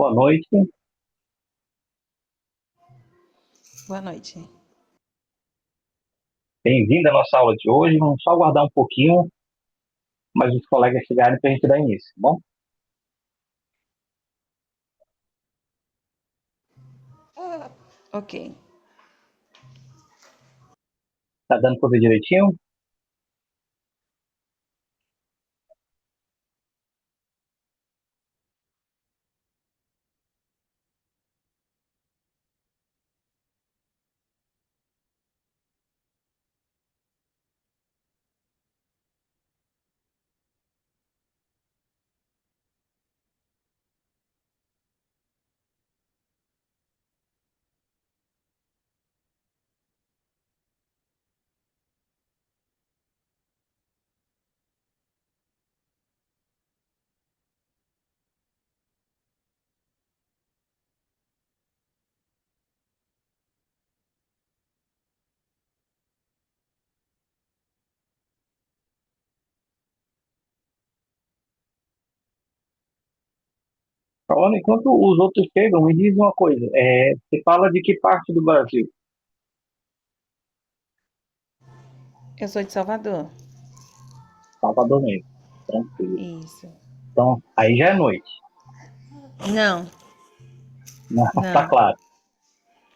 Boa noite. Boa noite. Bem-vindo à nossa aula de hoje. Vamos só aguardar um pouquinho, mas os colegas chegarem para a gente dar início, tá bom? Ok. Tá dando para ver direitinho? Falando, enquanto os outros chegam, me diz uma coisa. Você fala de que parte do Brasil? Eu sou de Salvador. Salvador mesmo. Tranquilo. Isso. Então, aí já é noite. Não, Não, tá não. claro.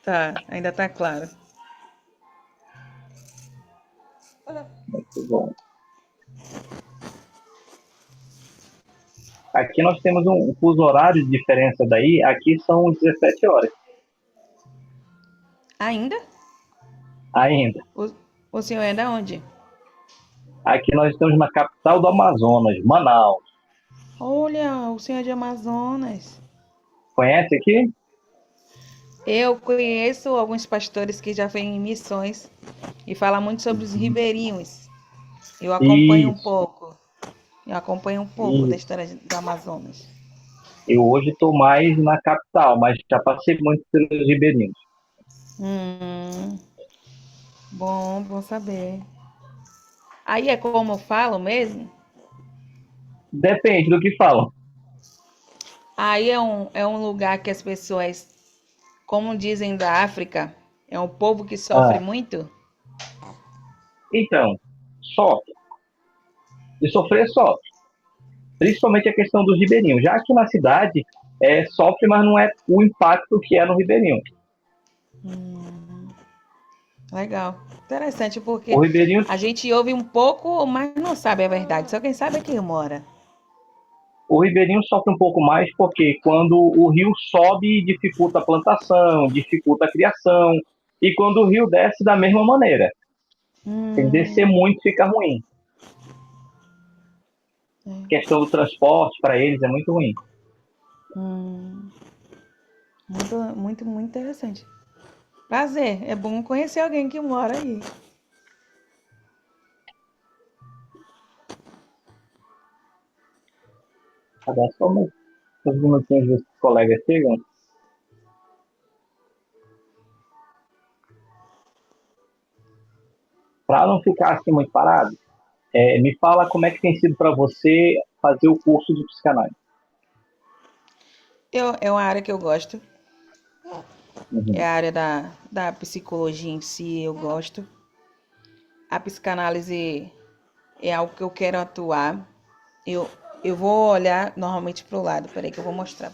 Tá, ainda tá claro. Muito bom. Aqui nós temos um fuso horário de diferença daí. Aqui são 17 horas Ainda? ainda. O, o senhor é da onde? Aqui nós estamos na capital do Amazonas, Manaus. Olha, o senhor é de Amazonas. Conhece aqui? Eu conheço alguns pastores que já vêm em missões e falam muito sobre os ribeirinhos. Eu acompanho um Isso, pouco. Eu acompanho um pouco da isso. história do Amazonas. Eu hoje estou mais na capital, mas já passei muito pelos ribeirinhos. Hum, bom saber. Aí é como eu falo mesmo? Depende do que falam. Aí é um lugar que as pessoas, como dizem da África, é um povo que sofre Ah, muito? então, sofre. De sofrer, sofre. Principalmente a questão dos ribeirinhos. Já aqui na cidade, sofre, mas não é o impacto que é no ribeirinho. Legal. Interessante, porque O ribeirinho, a gente ouve um pouco, mas não sabe a verdade. Só quem sabe é quem mora. o ribeirinho sofre um pouco mais porque quando o rio sobe, dificulta a plantação, dificulta a criação. E quando o rio desce, da mesma maneira. Se descer Hum, muito, fica ruim. A é. questão do transporte, para eles, é muito ruim. Hum, muito interessante. Prazer. É bom conhecer alguém que mora aí. Agora, só uns minutinhos dos colegas chegam. Para não ficar assim muito parado, me fala como é que tem sido para você fazer o curso de psicanálise. É uma área que eu gosto. É Uhum. a área da psicologia em si, eu gosto. A psicanálise é algo que eu quero atuar. Eu, eu vou olhar normalmente pro lado. Peraí que eu vou mostrar.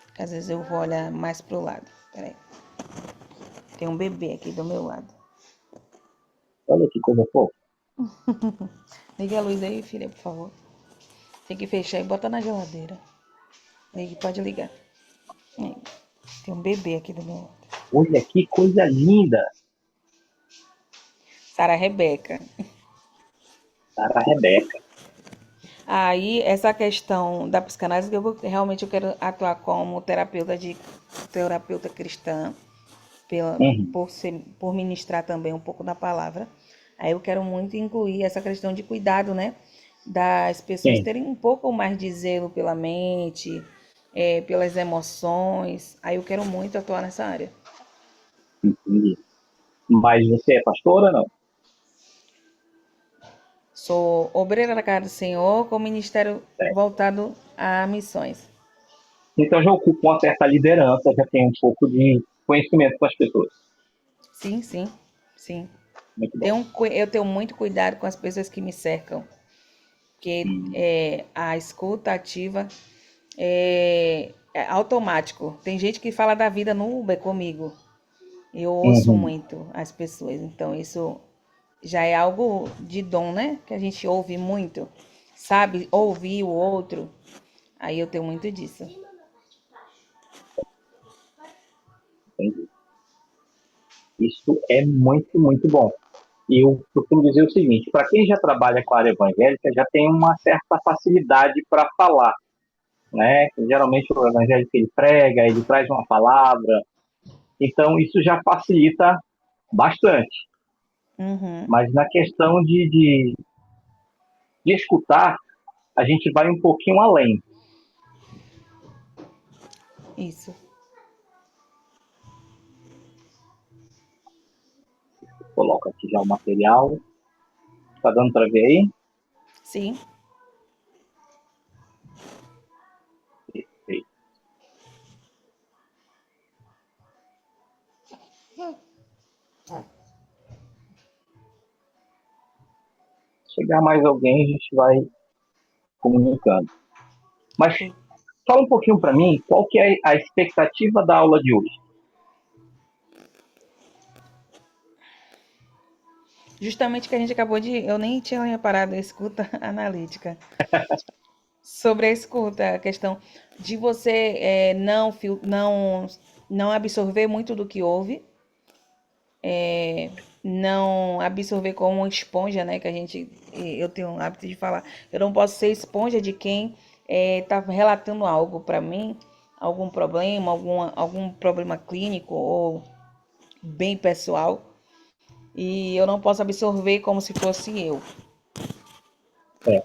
Porque às vezes eu vou olhar mais pro lado. Peraí. Tem um bebê aqui do meu lado. Olha que coisa fofa. Liga a luz aí, filha, por favor. Tem que fechar e botar na geladeira. Ligue, pode ligar. Aí, tem um bebê aqui do meu lado. Olha que coisa linda. Sara Rebeca. Cara, a Rebeca. Aí, essa questão da psicanálise, realmente eu quero atuar como terapeuta cristã, Uhum. por ministrar também um pouco da palavra. Aí eu quero muito incluir essa questão de cuidado, né? Das pessoas Sim, terem um pouco mais de zelo pela mente, pelas emoções. Aí eu quero muito atuar nessa área. entendi. Mas você é pastora, não? Sou obreira da Casa do Senhor com ministério É. voltado a missões. Então já ocupo uma certa liderança, já tenho um pouco de conhecimento com as pessoas. Sim, sim, sim. Muito bom. Eu tenho muito cuidado com as pessoas que me cercam, porque a escuta ativa é automático. Tem gente que fala da vida no Uber comigo. Eu ouço Uhum. muito as pessoas, então isso já é algo de dom, né? Que a gente ouve muito, sabe ouvir o outro. Aí eu tenho muito disso. Entendi. Isso é muito, muito bom. E eu costumo dizer o seguinte: para quem já trabalha com a área evangélica, já tem uma certa facilidade para falar, né? Geralmente o evangélico ele prega, ele traz uma palavra, então isso já facilita bastante. Uhum, Mas na questão de escutar, a gente vai um pouquinho além. isso. Coloca aqui já o material. Tá dando para ver aí? Sim. Perfeito. Chegar mais alguém, a gente vai comunicando. Mas fala um pouquinho para mim, qual que é a expectativa da aula de hoje? Justamente que a gente acabou de. Eu nem tinha reparado a escuta analítica. Sobre a escuta, a questão de você não absorver muito do que ouve, não absorver como uma esponja, né? Que a gente. Eu tenho o hábito de falar. Eu não posso ser esponja de quem está relatando algo para mim, algum problema clínico ou bem pessoal. E eu não posso absorver como se fosse eu. É,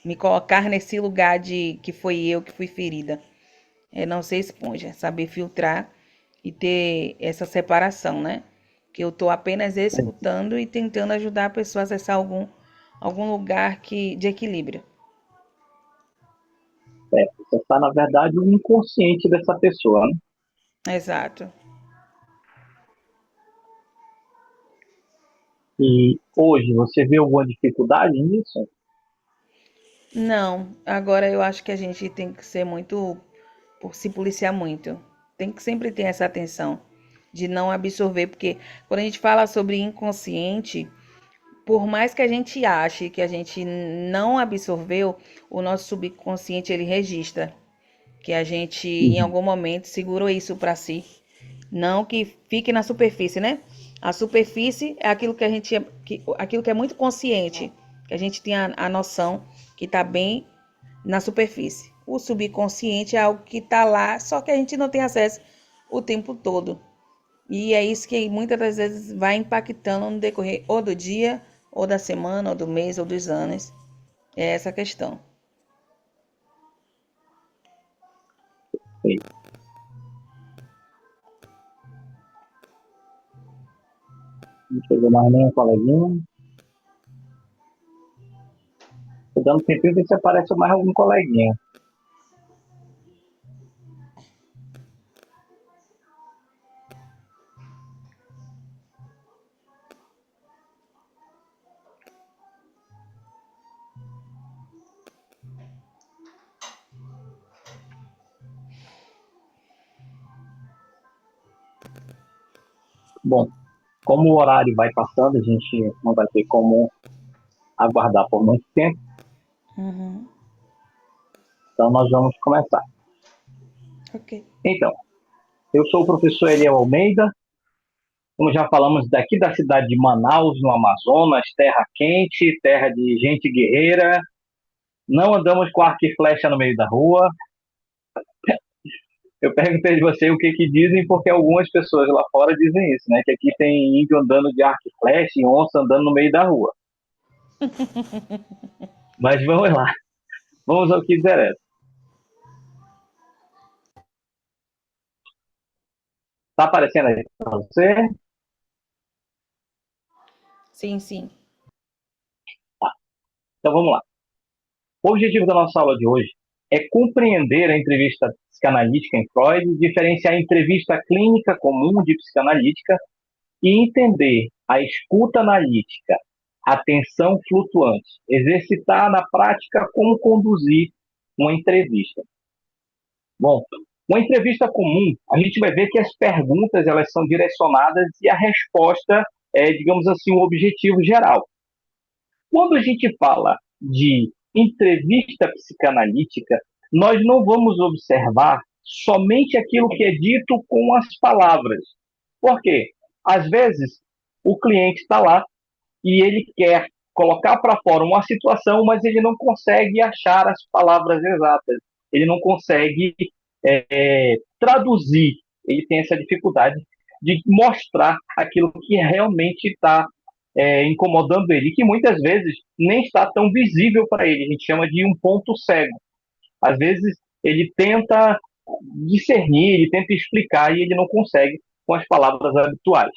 Me colocar nesse lugar de que foi eu que fui ferida. É não ser esponja, saber filtrar e ter essa separação, né? Que eu tô apenas escutando e tentando ajudar a pessoa a acessar algum lugar de equilíbrio. você está, na verdade, o inconsciente dessa pessoa, né? Exato. E hoje, você vê alguma dificuldade nisso? Não, agora eu acho que a gente tem que ser muito, por se policiar muito. Tem que sempre ter essa atenção de não absorver, porque quando a gente fala sobre inconsciente, por mais que a gente ache que a gente não absorveu, o nosso subconsciente ele registra que a gente em Uhum. algum momento segurou isso para si, não que fique na superfície, né? A superfície é aquilo que a gente aquilo que é muito consciente, que a gente tem a noção que está bem na superfície. O subconsciente é algo que está lá, só que a gente não tem acesso o tempo todo. E é isso que muitas das vezes vai impactando no decorrer ou do dia, ou da semana, ou do mês, ou dos anos. É essa a questão. Sei. Não chegou mais nenhum coleguinha. Tô dando um tempinho ver se aparece mais algum coleguinha. Bom, como o horário vai passando, a gente não vai ter como aguardar por muito tempo, Uhum. então nós vamos começar. Ok. Então, eu sou o professor Eliel Almeida, como já falamos, daqui da cidade de Manaus, no Amazonas, terra quente, terra de gente guerreira. Não andamos com arco e flecha no meio da rua. Eu perguntei de você o que que dizem, porque algumas pessoas lá fora dizem isso, né? Que aqui tem índio andando de arco e flecha e onça andando no meio da rua. Mas vamos lá, vamos ao que interessa. Tá aparecendo aí para você? Sim, sim. Tá. Então vamos lá. O objetivo da nossa aula de hoje é compreender a entrevista psicanalítica em Freud, diferenciar a entrevista clínica comum de psicanalítica e entender a escuta analítica, a atenção flutuante, exercitar na prática como conduzir uma entrevista. Bom, uma entrevista comum, a gente vai ver que as perguntas elas são direcionadas e a resposta é, digamos assim, um objetivo geral. Quando a gente fala de entrevista psicanalítica, nós não vamos observar somente aquilo que é dito com as palavras. Por quê? Às vezes, o cliente está lá e ele quer colocar para fora uma situação, mas ele não consegue achar as palavras exatas. Ele não consegue traduzir. Ele tem essa dificuldade de mostrar aquilo que realmente está incomodando ele, que muitas vezes nem está tão visível para ele. A gente chama de um ponto cego. Às vezes ele tenta discernir, ele tenta explicar e ele não consegue com as palavras habituais.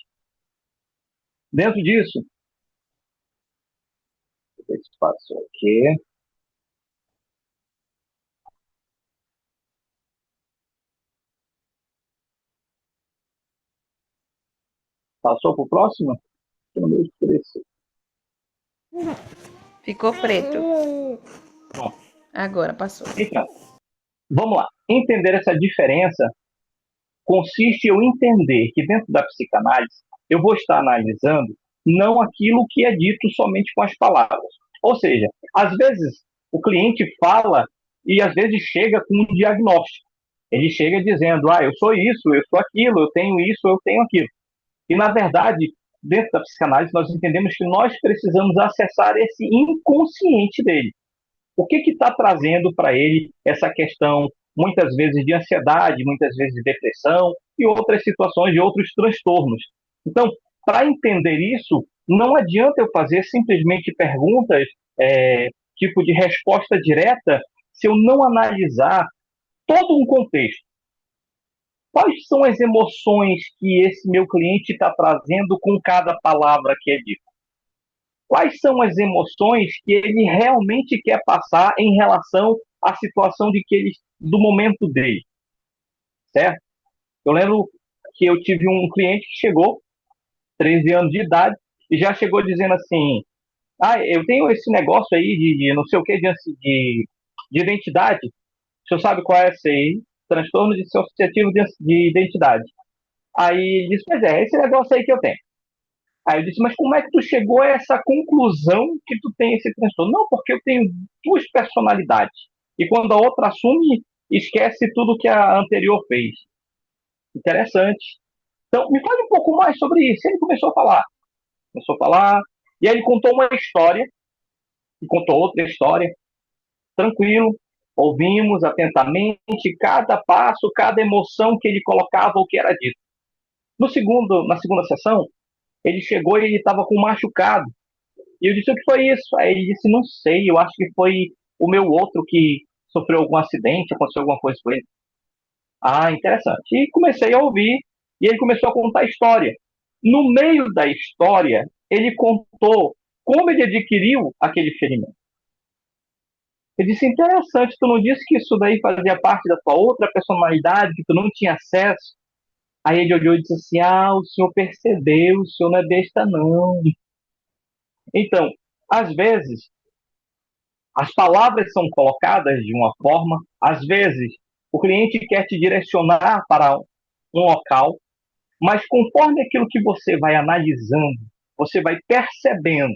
Dentro disso, esse passou aqui. Passou para o próximo? Ficou preto. Bom, agora passou. Então, vamos lá. Entender essa diferença consiste em eu entender que dentro da psicanálise eu vou estar analisando não aquilo que é dito somente com as palavras. Ou seja, às vezes o cliente fala e às vezes chega com um diagnóstico. Ele chega dizendo, eu sou isso, eu sou aquilo, eu tenho isso, eu tenho aquilo. E, na verdade, dentro da psicanálise, nós entendemos que nós precisamos acessar esse inconsciente dele. O que está trazendo para ele essa questão, muitas vezes, de ansiedade, muitas vezes de depressão e outras situações de outros transtornos. Então, para entender isso, não adianta eu fazer simplesmente perguntas, tipo de resposta direta, se eu não analisar todo um contexto. Quais são as emoções que esse meu cliente está trazendo com cada palavra que é dita? Quais são as emoções que ele realmente quer passar em relação à situação do momento dele? Certo? Eu lembro que eu tive um cliente que chegou, 13 anos de idade, e já chegou dizendo assim, eu tenho esse negócio aí de não sei o que, de identidade. O senhor sabe qual é esse aí? Transtorno dissociativo de identidade. Aí ele disse, pois é esse negócio aí que eu tenho. Aí eu disse, mas como é que tu chegou a essa conclusão que tu tem esse transtorno? Não, porque eu tenho duas personalidades. E quando a outra assume, esquece tudo que a anterior fez. Interessante. Então, me fale um pouco mais sobre isso. Ele começou a falar. E aí ele contou uma história, e contou outra história. Tranquilo. Ouvimos atentamente cada passo, cada emoção que ele colocava ou que era dito. Na segunda sessão, ele chegou e ele estava com um machucado. E eu disse, o que foi isso? Aí ele disse, não sei, eu acho que foi o meu outro que sofreu algum acidente, aconteceu alguma coisa com ele. Interessante. E comecei a ouvir, e ele começou a contar a história. No meio da história, ele contou como ele adquiriu aquele ferimento. Ele disse, interessante, tu não disse que isso daí fazia parte da tua outra personalidade, que tu não tinha acesso? Aí ele olhou e disse assim, o senhor percebeu, o senhor não é besta não. Então, às vezes, as palavras são colocadas de uma forma, às vezes, o cliente quer te direcionar para um local, mas conforme aquilo que você vai analisando, você vai percebendo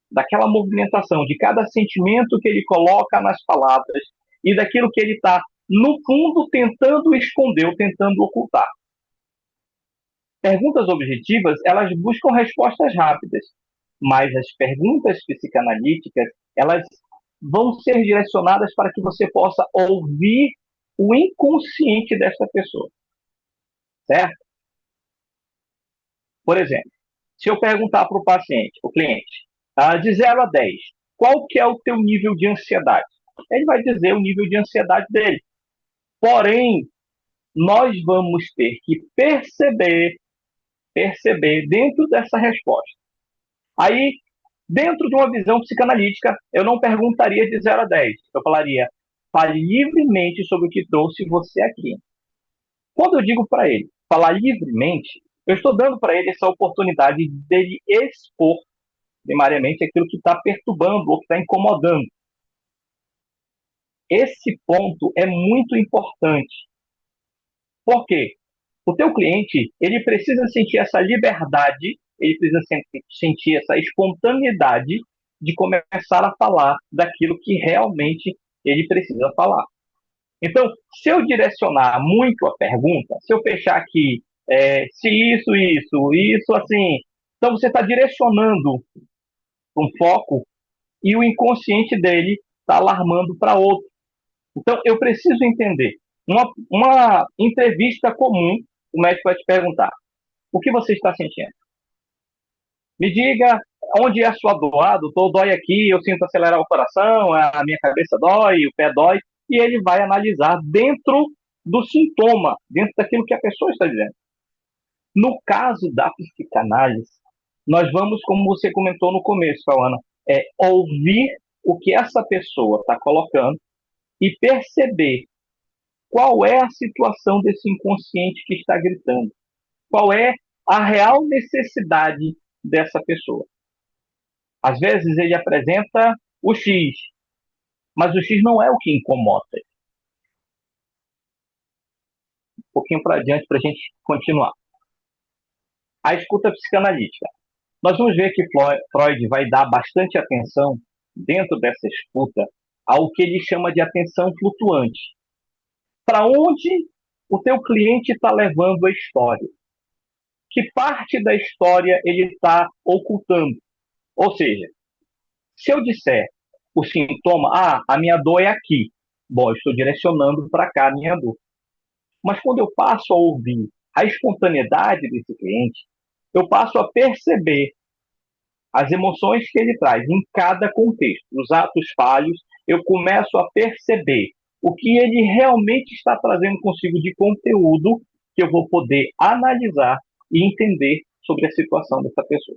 daquela movimentação, de cada sentimento que ele coloca nas palavras e daquilo que ele está, no fundo, tentando esconder ou tentando ocultar. Perguntas objetivas, elas buscam respostas rápidas, mas as perguntas psicanalíticas, elas vão ser direcionadas para que você possa ouvir o inconsciente dessa pessoa. Certo? Por exemplo, se eu perguntar para o paciente, o cliente, de 0 a 10, qual que é o teu nível de ansiedade? Ele vai dizer o nível de ansiedade dele. Porém, nós vamos ter que perceber dentro dessa resposta. Aí, dentro de uma visão psicanalítica, eu não perguntaria de 0 a 10. Eu falaria, Fale livremente sobre o que trouxe você aqui. Quando eu digo para ele falar livremente, eu estou dando para ele essa oportunidade dele expor primariamente aquilo que está perturbando ou que está incomodando. Esse ponto é muito importante. Por quê? O teu cliente, ele precisa sentir essa liberdade, ele precisa sentir essa espontaneidade de começar a falar daquilo que realmente ele precisa falar. Então, se eu direcionar muito a pergunta, se eu fechar aqui, se isso, assim, então você está direcionando um foco e o inconsciente dele está alarmando para outro. Então, eu preciso entender. Uma entrevista comum, o médico vai te perguntar: o que você está sentindo? Me diga onde é a sua dor. Ah, doutor, dói aqui, eu sinto acelerar o coração, a minha cabeça dói, o pé dói. E ele vai analisar dentro do sintoma, dentro daquilo que a pessoa está dizendo. No caso da psicanálise, nós vamos, como você comentou no começo, Ana, ouvir o que essa pessoa está colocando e perceber qual é a situação desse inconsciente que está gritando, qual é a real necessidade dessa pessoa. Às vezes ele apresenta o X, mas o X não é o que incomoda. Um pouquinho para adiante para a gente continuar. A escuta psicanalítica. Nós vamos ver que Freud vai dar bastante atenção dentro dessa escuta ao que ele chama de atenção flutuante. Para onde o teu cliente está levando a história? Que parte da história ele está ocultando? Ou seja, se eu disser o sintoma, a minha dor é aqui, bom, eu estou direcionando para cá a minha dor. Mas quando eu passo a ouvir a espontaneidade desse cliente, eu passo a perceber as emoções que ele traz em cada contexto, os atos falhos, eu começo a perceber o que ele realmente está trazendo consigo de conteúdo que eu vou poder analisar e entender sobre a situação dessa pessoa.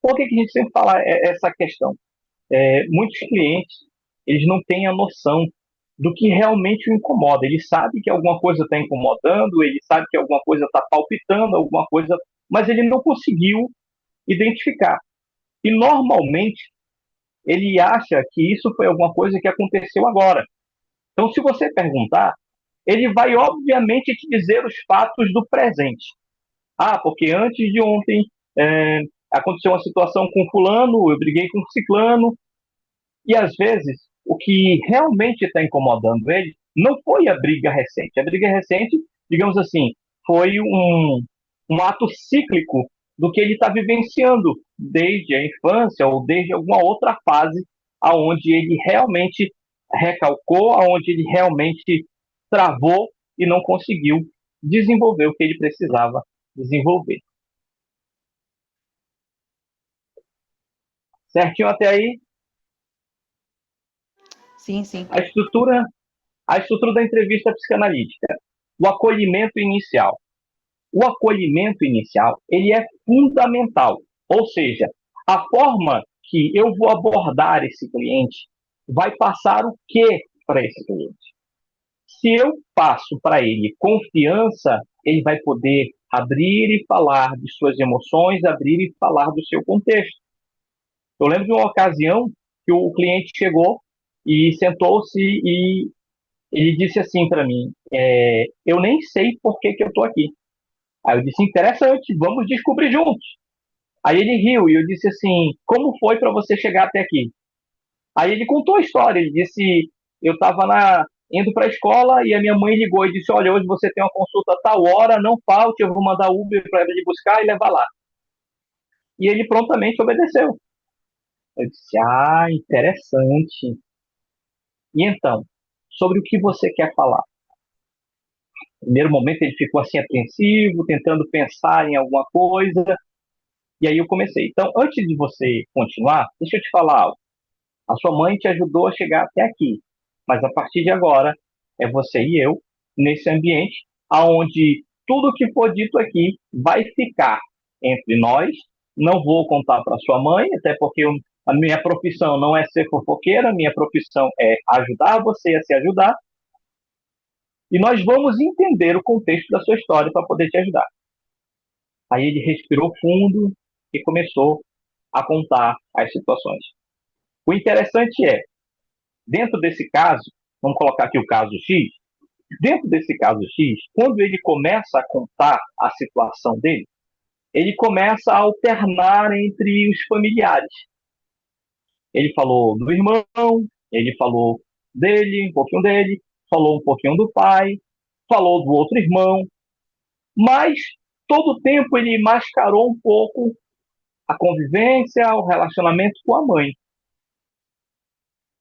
Por que a gente sempre fala essa questão? Muitos clientes, eles não têm a noção do que realmente o incomoda. Ele sabe que alguma coisa está incomodando, ele sabe que alguma coisa está palpitando, alguma coisa, mas ele não conseguiu identificar. E normalmente ele acha que isso foi alguma coisa que aconteceu agora. Então, se você perguntar, ele vai obviamente te dizer os fatos do presente. Ah, porque antes de ontem aconteceu uma situação com fulano, eu briguei com ciclano, e às vezes o que realmente está incomodando ele não foi a briga recente. A briga recente, digamos assim, foi um ato cíclico do que ele está vivenciando desde a infância ou desde alguma outra fase aonde ele realmente recalcou, aonde ele realmente travou e não conseguiu desenvolver o que ele precisava desenvolver. Certinho até aí? Sim, sim. A estrutura da entrevista psicanalítica. O acolhimento inicial. O acolhimento inicial, ele é fundamental. Ou seja, a forma que eu vou abordar esse cliente vai passar o que para esse cliente? Se eu passo para ele confiança, ele vai poder abrir e falar de suas emoções, abrir e falar do seu contexto. Eu lembro de uma ocasião que o cliente chegou e sentou-se e ele disse assim para mim: eu nem sei por que eu estou aqui. Aí eu disse: interessante, vamos descobrir juntos. Aí ele riu e eu disse assim: como foi para você chegar até aqui? Aí ele contou a história. Ele disse: eu estava indo para a escola e a minha mãe ligou e disse: olha, hoje você tem uma consulta a tal hora, não falte, eu vou mandar o Uber para ele buscar e levar lá. E ele prontamente obedeceu. Eu disse: ah, interessante. E então, sobre o que você quer falar? No primeiro momento ele ficou assim apreensivo, tentando pensar em alguma coisa. E aí eu comecei. Então, antes de você continuar, deixa eu te falar algo. A sua mãe te ajudou a chegar até aqui, mas a partir de agora é você e eu nesse ambiente aonde tudo que for dito aqui vai ficar entre nós. Não vou contar para sua mãe, até porque A minha profissão não é ser fofoqueira, a minha profissão é ajudar você a se ajudar, e nós vamos entender o contexto da sua história para poder te ajudar. Aí ele respirou fundo e começou a contar as situações. O interessante é, dentro desse caso, vamos colocar aqui o caso X, dentro desse caso X, quando ele começa a contar a situação dele, ele começa a alternar entre os familiares. Ele falou do irmão, ele falou dele, um pouquinho dele, falou um pouquinho do pai, falou do outro irmão, mas todo o tempo ele mascarou um pouco a convivência, o relacionamento com a mãe.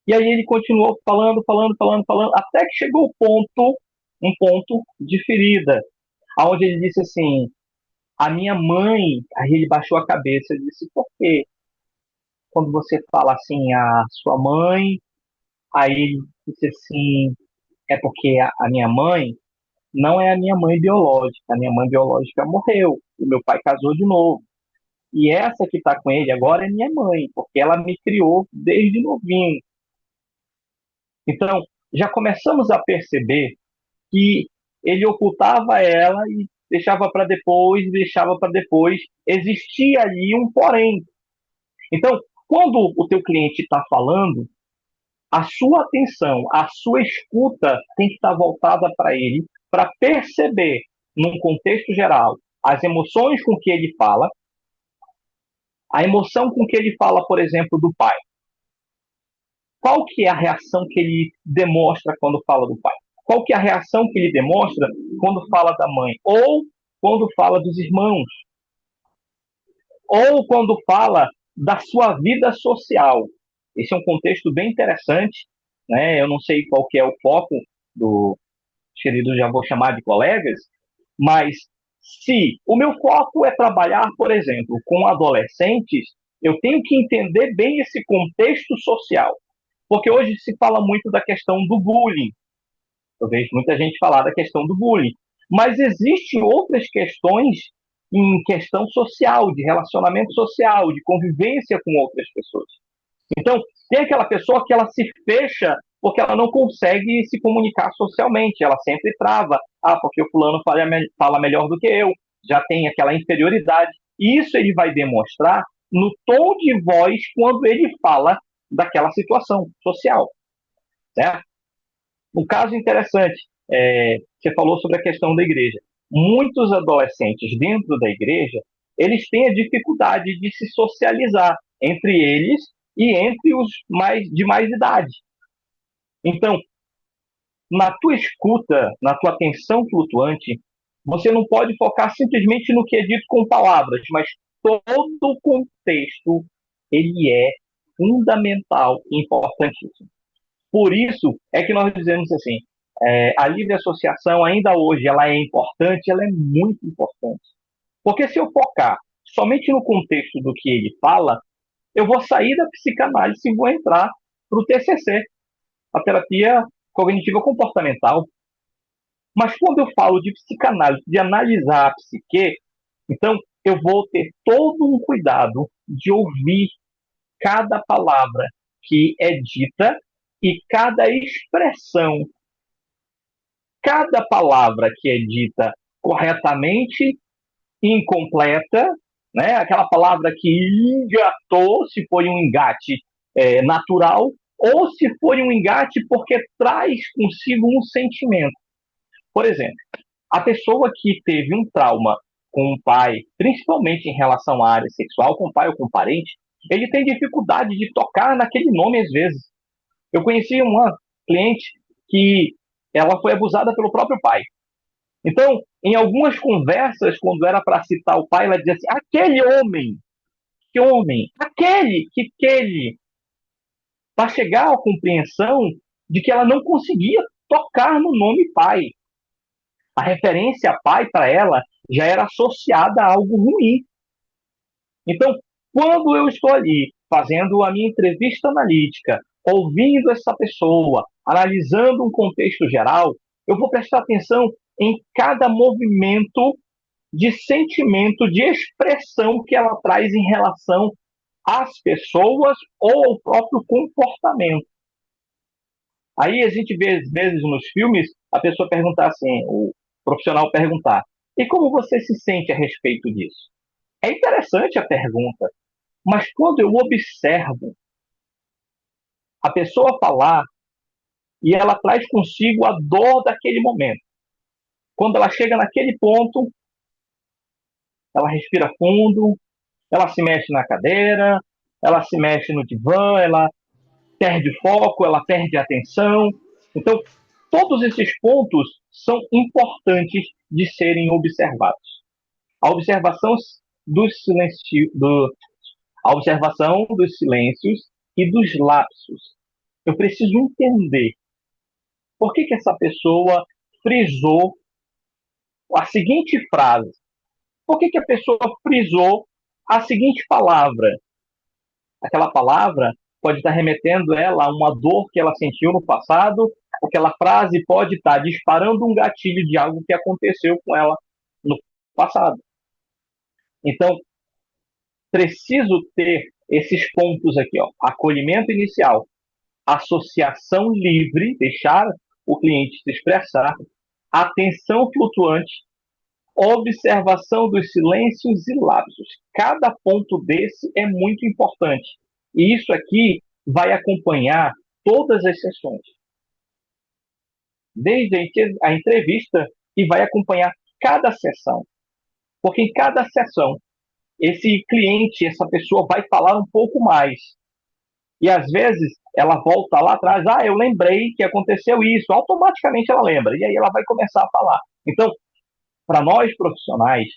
E aí ele continuou falando, até que chegou um ponto de ferida, aonde ele disse assim, a minha mãe, aí ele baixou a cabeça e disse, por quê? Quando você fala assim, a sua mãe, aí ele disse assim, é porque a minha mãe não é a minha mãe biológica, a minha mãe biológica morreu, o meu pai casou de novo. E essa que está com ele agora é minha mãe, porque ela me criou desde novinho. Então, já começamos a perceber que ele ocultava ela e deixava para depois, deixava para depois. Existia ali um porém. Então, quando o teu cliente está falando, a sua atenção, a sua escuta tem que estar voltada para ele, para perceber, num contexto geral, as emoções com que ele fala, a emoção com que ele fala, por exemplo, do pai. Qual que é a reação que ele demonstra quando fala do pai? Qual que é a reação que ele demonstra quando fala da mãe? Ou quando fala dos irmãos? Ou quando fala da sua vida social? Esse é um contexto bem interessante, né? Eu não sei qual que é o foco do querido, já vou chamar de colegas, mas se o meu foco é trabalhar, por exemplo, com adolescentes, eu tenho que entender bem esse contexto social. Porque hoje se fala muito da questão do bullying. Eu vejo muita gente falar da questão do bullying. Mas existem outras questões em questão social, de relacionamento social, de convivência com outras pessoas. Então, tem aquela pessoa que ela se fecha porque ela não consegue se comunicar socialmente, ela sempre trava. Ah, porque o fulano fala melhor do que eu, já tem aquela inferioridade. E isso ele vai demonstrar no tom de voz quando ele fala daquela situação social, certo? Um caso interessante, você falou sobre a questão da igreja. Muitos adolescentes dentro da igreja, eles têm a dificuldade de se socializar entre eles e entre os de mais idade. Então, na tua escuta, na tua atenção flutuante, você não pode focar simplesmente no que é dito com palavras, mas todo o contexto, ele é fundamental e importantíssimo. Por isso é que nós dizemos assim, a livre associação ainda hoje ela é importante, ela é muito importante. Porque se eu focar somente no contexto do que ele fala, eu vou sair da psicanálise e vou entrar para o TCC, a terapia cognitiva comportamental. Mas quando eu falo de psicanálise, de analisar a psique, então eu vou ter todo um cuidado de ouvir cada palavra que é dita e cada expressão, cada palavra que é dita corretamente, incompleta, né? Aquela palavra que engatou, se foi um engate natural, ou se foi um engate porque traz consigo um sentimento. Por exemplo, a pessoa que teve um trauma com o pai, principalmente em relação à área sexual, com o pai ou com o parente, ele tem dificuldade de tocar naquele nome às vezes. Eu conheci uma cliente que ela foi abusada pelo próprio pai. Então, em algumas conversas, quando era para citar o pai, ela dizia assim, aquele homem, que homem, aquele, para chegar à compreensão de que ela não conseguia tocar no nome pai. A referência pai para ela já era associada a algo ruim. Então, quando eu estou ali fazendo a minha entrevista analítica, ouvindo essa pessoa, analisando um contexto geral, eu vou prestar atenção em cada movimento de sentimento, de expressão que ela traz em relação as pessoas ou o próprio comportamento. Aí a gente vê, às vezes, nos filmes, a pessoa perguntar assim, o profissional perguntar, e como você se sente a respeito disso? É interessante a pergunta, mas quando eu observo a pessoa falar e ela traz consigo a dor daquele momento, quando ela chega naquele ponto, ela respira fundo, ela se mexe na cadeira, ela se mexe no divã, ela perde foco, ela perde atenção. Então, todos esses pontos são importantes de serem observados. A observação dos silencio, a observação dos silêncios e dos lapsos. Eu preciso entender por que essa pessoa frisou a seguinte frase. Por que a pessoa frisou a seguinte palavra? Aquela palavra pode estar remetendo ela a uma dor que ela sentiu no passado, aquela frase pode estar disparando um gatilho de algo que aconteceu com ela no passado. Então, preciso ter esses pontos aqui, ó. Acolhimento inicial, associação livre, deixar o cliente se expressar, atenção flutuante, observação dos silêncios e lapsos. Cada ponto desse é muito importante. E isso aqui vai acompanhar todas as sessões. Desde a entrevista e vai acompanhar cada sessão. Porque em cada sessão, esse cliente, essa pessoa vai falar um pouco mais. E às vezes ela volta lá atrás, eu lembrei que aconteceu isso, automaticamente ela lembra, e aí ela vai começar a falar. Então, para nós profissionais,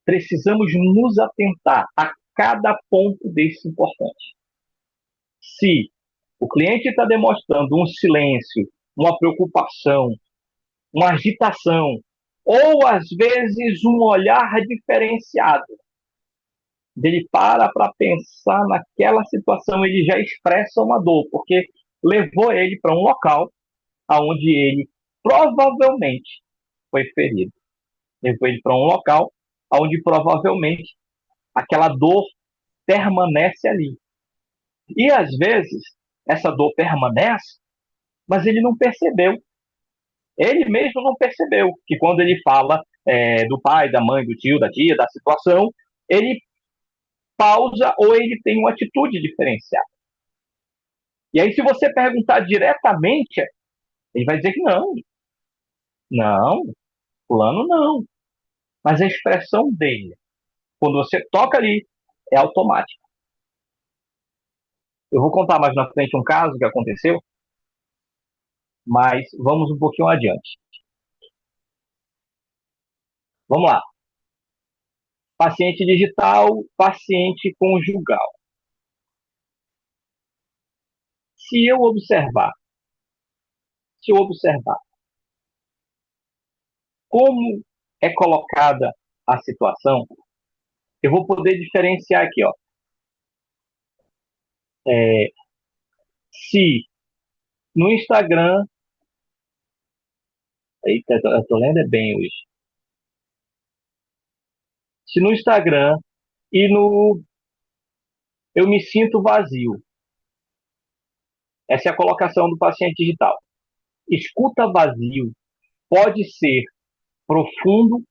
precisamos nos atentar a cada ponto desse importante. Se o cliente está demonstrando um silêncio, uma preocupação, uma agitação, ou às vezes um olhar diferenciado, ele para pensar naquela situação, ele já expressa uma dor, porque levou ele para um local onde ele provavelmente foi ferido. Levou ele para um local onde provavelmente aquela dor permanece ali. E às vezes essa dor permanece, mas ele não percebeu. Ele mesmo não percebeu que quando ele fala do pai, da mãe, do tio, da tia, da situação, ele pausa ou ele tem uma atitude diferenciada. E aí, se você perguntar diretamente, ele vai dizer que não. Não, fulano não. Mas a expressão dele, quando você toca ali, é automática. Eu vou contar mais na frente um caso que aconteceu, mas vamos um pouquinho adiante. Vamos lá. Paciente digital, paciente conjugal. Se eu observar como é colocada a situação, eu vou poder diferenciar aqui, ó. Se no Instagram, eita, eu tô lendo bem hoje. Se no Instagram e no eu me sinto vazio, essa é a colocação do paciente digital. Escuta vazio pode ser profundo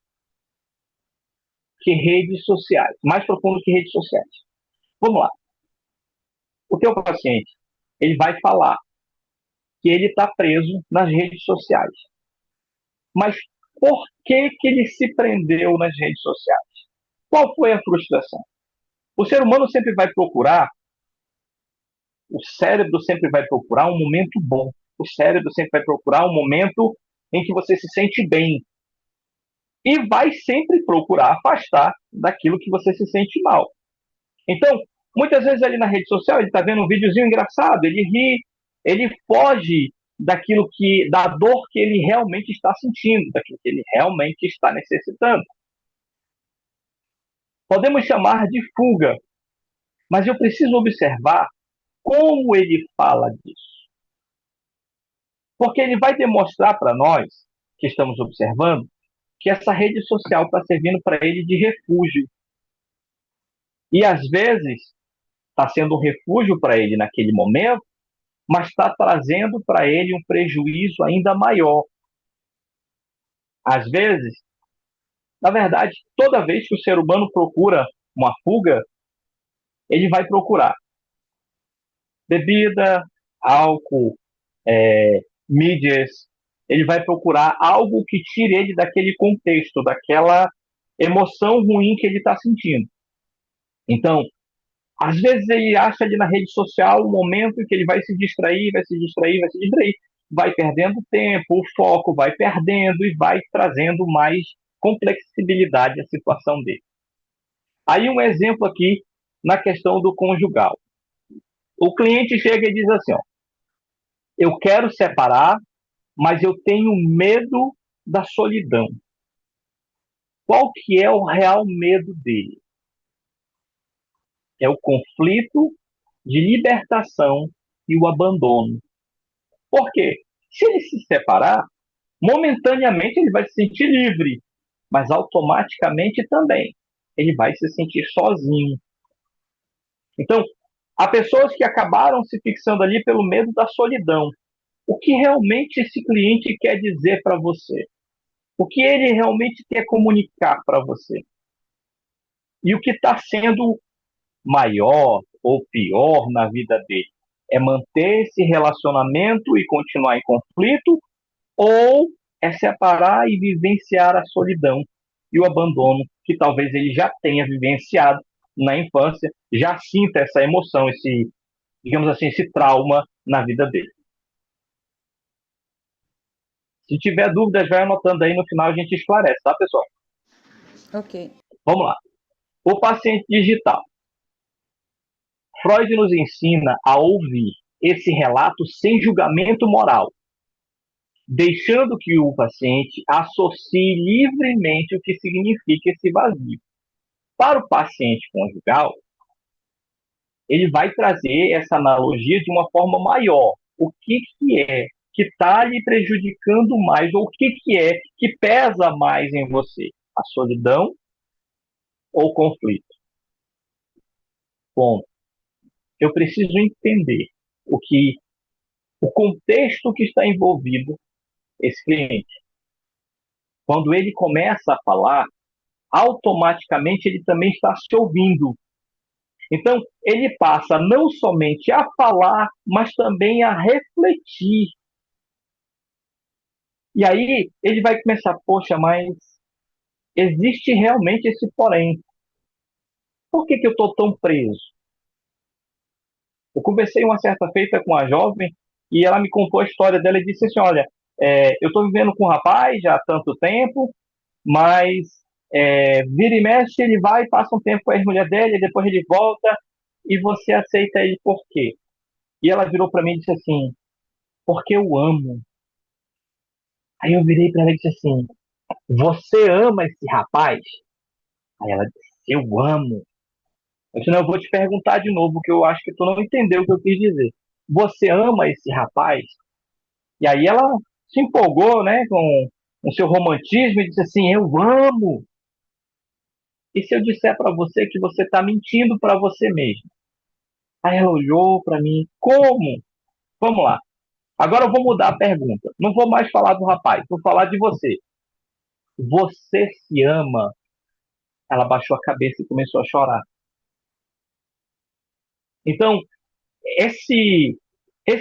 que redes sociais, mais profundo que redes sociais. Vamos lá. O teu paciente, ele vai falar que ele está preso nas redes sociais. Mas por que ele se prendeu nas redes sociais? Qual foi a frustração? O ser humano sempre vai procurar, o cérebro sempre vai procurar um momento bom. O cérebro sempre vai procurar um momento em que você se sente bem. E vai sempre procurar afastar daquilo que você se sente mal. Então, muitas vezes ali na rede social, ele está vendo um videozinho engraçado, ele ri, ele foge da dor que ele realmente está sentindo, daquilo que ele realmente está necessitando. Podemos chamar de fuga, mas eu preciso observar como ele fala disso. Porque ele vai demonstrar para nós, que estamos observando, que essa rede social está servindo para ele de refúgio. E às vezes está sendo um refúgio para ele naquele momento, mas está trazendo para ele um prejuízo ainda maior. Às vezes, na verdade, toda vez que o ser humano procura uma fuga, ele vai procurar bebida, álcool, mídias, ele vai procurar algo que tire ele daquele contexto, daquela emoção ruim que ele está sentindo. Então, às vezes ele acha ali na rede social um momento em que ele vai se distrair, vai se distrair, vai se distrair, vai perdendo tempo, o foco vai perdendo e vai trazendo mais complexibilidade à situação dele. Aí um exemplo aqui na questão do conjugal. O cliente chega e diz assim, ó, eu quero separar, mas eu tenho medo da solidão. Qual que é o real medo dele? É o conflito de libertação e o abandono. Por quê? Se ele se separar, momentaneamente ele vai se sentir livre, mas automaticamente também ele vai se sentir sozinho. Então, há pessoas que acabaram se fixando ali pelo medo da solidão. O que realmente esse cliente quer dizer para você? O que ele realmente quer comunicar para você? E o que está sendo maior ou pior na vida dele? É manter esse relacionamento e continuar em conflito? Ou é separar e vivenciar a solidão e o abandono que talvez ele já tenha vivenciado na infância, já sinta essa emoção, esse, digamos assim, esse trauma na vida dele? Se tiver dúvidas, vai anotando aí, no final a gente esclarece, tá, pessoal? Ok. Vamos lá. O paciente digital. Freud nos ensina a ouvir esse relato sem julgamento moral, deixando que o paciente associe livremente o que significa esse vazio. Para o paciente conjugal, ele vai trazer essa analogia de uma forma maior. O que é que está lhe prejudicando mais, ou o que é que pesa mais em você? A solidão ou o conflito? Bom, eu preciso entender o contexto que está envolvido esse cliente. Quando ele começa a falar, automaticamente ele também está se ouvindo. Então, ele passa não somente a falar, mas também a refletir. E aí ele vai começar, poxa, mas existe realmente esse porém. Por que eu estou tão preso? Eu conversei uma certa feita com uma jovem e ela me contou a história dela e disse assim, olha, eu estou vivendo com um rapaz já há tanto tempo, mas vira e mexe, ele vai, passa um tempo com a ex-mulher dele, e depois ele volta, e você aceita ele por quê? E ela virou para mim e disse assim, porque eu amo. Aí eu virei para ela e disse assim, você ama esse rapaz? Aí ela disse, eu amo. Eu disse, não, eu vou te perguntar de novo, porque eu acho que tu não entendeu o que eu quis dizer. Você ama esse rapaz? E aí ela se empolgou, né, com o seu romantismo e disse assim, eu amo. E se eu disser para você que você está mentindo para você mesmo? Aí ela olhou para mim, como? Vamos lá. Agora eu vou mudar a pergunta. Não vou mais falar do rapaz, vou falar de você. Você se ama? Ela baixou a cabeça e começou a chorar. Então, esse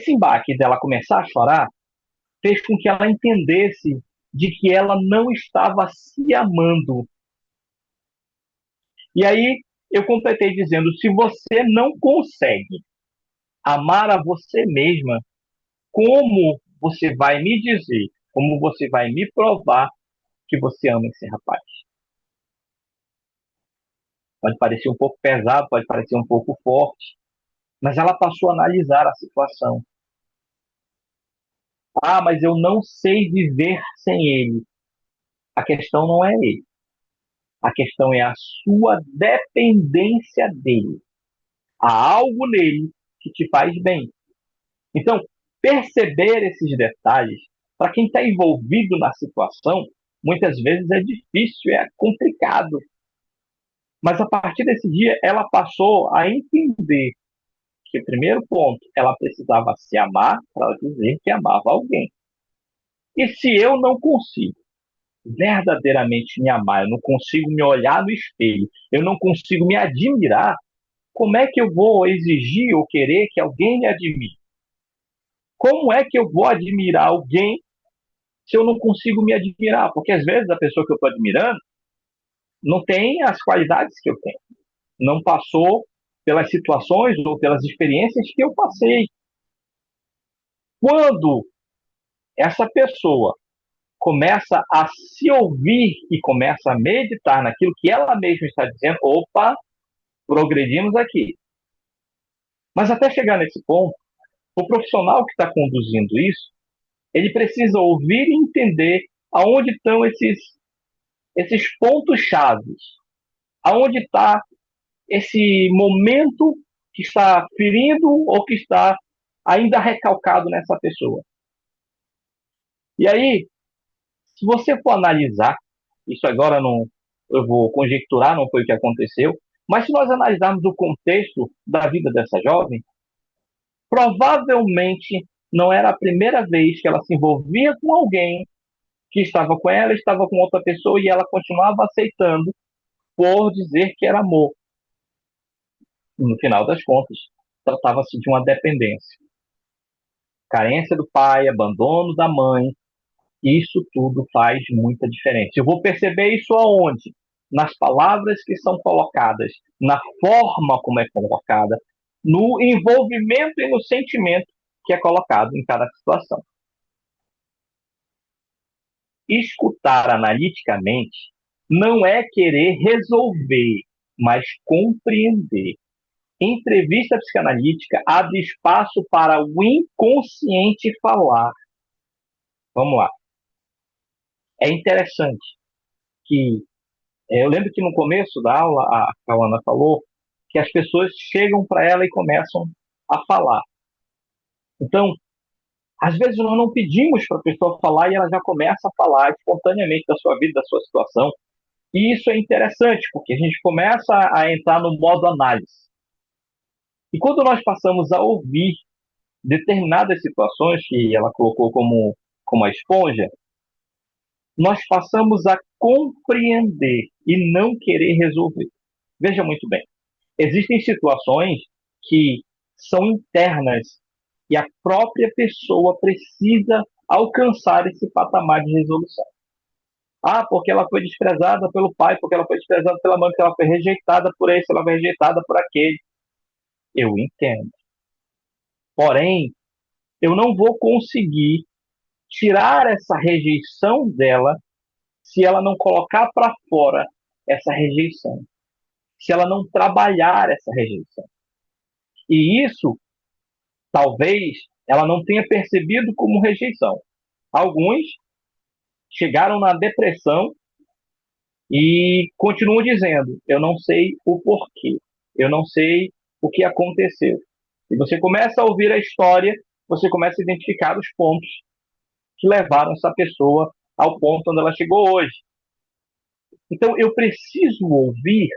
embate dela começar a chorar fez com que ela entendesse de que ela não estava se amando. E aí eu completei dizendo, se você não consegue amar a você mesma, como você vai me dizer, como você vai me provar que você ama esse rapaz? Pode parecer um pouco pesado, pode parecer um pouco forte, mas ela passou a analisar a situação. Ah, mas eu não sei viver sem ele. A questão não é ele. A questão é a sua dependência dele. Há algo nele que te faz bem. Então, perceber esses detalhes, para quem está envolvido na situação, muitas vezes é difícil, é complicado. Mas a partir desse dia, ela passou a entender que, primeiro ponto, ela precisava se amar para dizer que amava alguém. E se eu não consigo verdadeiramente me amar, eu não consigo me olhar no espelho, eu não consigo me admirar, como é que eu vou exigir ou querer que alguém me admire? Como é que eu vou admirar alguém se eu não consigo me admirar? Porque às vezes a pessoa que eu estou admirando não tem as qualidades que eu tenho, não passou pelas situações ou pelas experiências que eu passei. Quando essa pessoa começa a se ouvir e começa a meditar naquilo que ela mesma está dizendo, opa, progredimos aqui. Mas até chegar nesse ponto, o profissional que está conduzindo isso, ele precisa ouvir e entender aonde estão esses pontos chaves, aonde está esse momento que está ferindo ou que está ainda recalcado nessa pessoa. E aí, se você for analisar, isso agora não, eu vou conjecturar, não foi o que aconteceu, mas se nós analisarmos o contexto da vida dessa jovem, provavelmente não era a primeira vez que ela se envolvia com alguém que estava com ela, estava com outra pessoa e ela continuava aceitando por dizer que era amor. No final das contas, tratava-se de uma dependência. Carência do pai, abandono da mãe, isso tudo faz muita diferença. Eu vou perceber isso aonde? Nas palavras que são colocadas, na forma como é colocada, no envolvimento e no sentimento que é colocado em cada situação. Escutar analiticamente não é querer resolver, mas compreender. Entrevista psicanalítica abre espaço para o inconsciente falar. Vamos lá. É interessante que eu lembro que no começo da aula a Cauana falou que as pessoas chegam para ela e começam a falar. Então, às vezes nós não pedimos para a pessoa falar e ela já começa a falar espontaneamente da sua vida, da sua situação. E isso é interessante, porque a gente começa a entrar no modo análise. E quando nós passamos a ouvir determinadas situações que ela colocou como a esponja, nós passamos a compreender e não querer resolver. Veja muito bem, existem situações que são internas e a própria pessoa precisa alcançar esse patamar de resolução. Ah, porque ela foi desprezada pelo pai, porque ela foi desprezada pela mãe, porque ela foi rejeitada por esse, ela foi rejeitada por aquele. Eu entendo. Porém, eu não vou conseguir tirar essa rejeição dela se ela não colocar para fora essa rejeição, se ela não trabalhar essa rejeição. E isso, talvez, ela não tenha percebido como rejeição. Alguns chegaram na depressão e continuam dizendo: eu não sei o porquê, eu não sei o que aconteceu. E você começa a ouvir a história, você começa a identificar os pontos que levaram essa pessoa ao ponto onde ela chegou hoje. Então, eu preciso ouvir,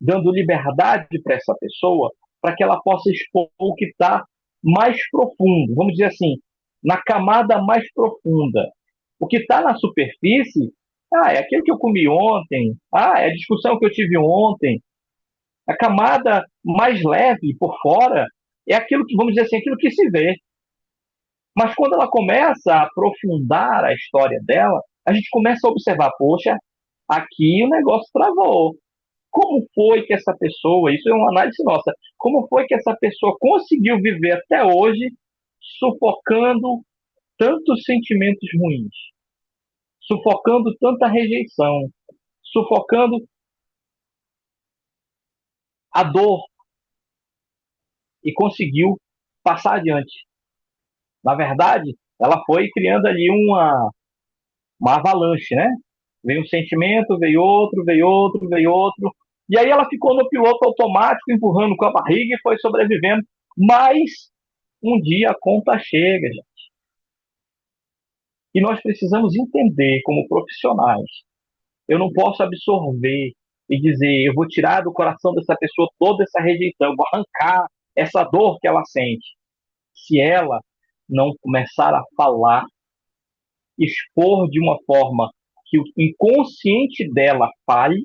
dando liberdade para essa pessoa, para que ela possa expor o que está mais profundo, vamos dizer assim, na camada mais profunda. O que está na superfície, é aquilo que eu comi ontem, é a discussão que eu tive ontem. A camada mais leve, por fora, é aquilo que, vamos dizer assim, aquilo que se vê. Mas quando ela começa a aprofundar a história dela, a gente começa a observar, poxa, aqui o negócio travou. Como foi que essa pessoa, isso é uma análise nossa, como foi que essa pessoa conseguiu viver até hoje sufocando tantos sentimentos ruins, sufocando tanta rejeição, sufocando a dor e conseguiu passar adiante. Na verdade, ela foi criando ali uma avalanche, né? Veio um sentimento, veio outro, veio outro, veio outro. E aí ela ficou no piloto automático, empurrando com a barriga e foi sobrevivendo. Mas um dia a conta chega, gente. E nós precisamos entender como profissionais. Eu não posso absorver, e dizer: eu vou tirar do coração dessa pessoa toda essa rejeição, eu vou arrancar essa dor que ela sente. Se ela não começar a falar, expor de uma forma que o inconsciente dela fale,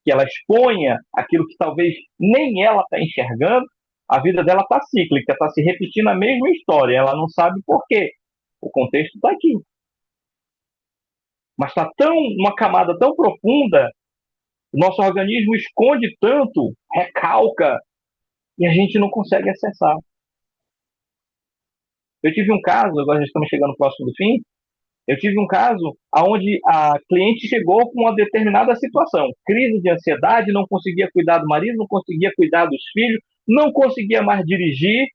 que ela exponha aquilo que talvez nem ela está enxergando, a vida dela está cíclica, está se repetindo a mesma história, ela não sabe por quê. O contexto está aqui. Mas está tão uma camada tão profunda, o nosso organismo esconde tanto, recalca, e a gente não consegue acessar. Eu tive um caso, agora já estamos chegando próximo do fim, eu tive um caso onde a cliente chegou com uma determinada situação, crise de ansiedade, não conseguia cuidar do marido, não conseguia cuidar dos filhos, não conseguia mais dirigir,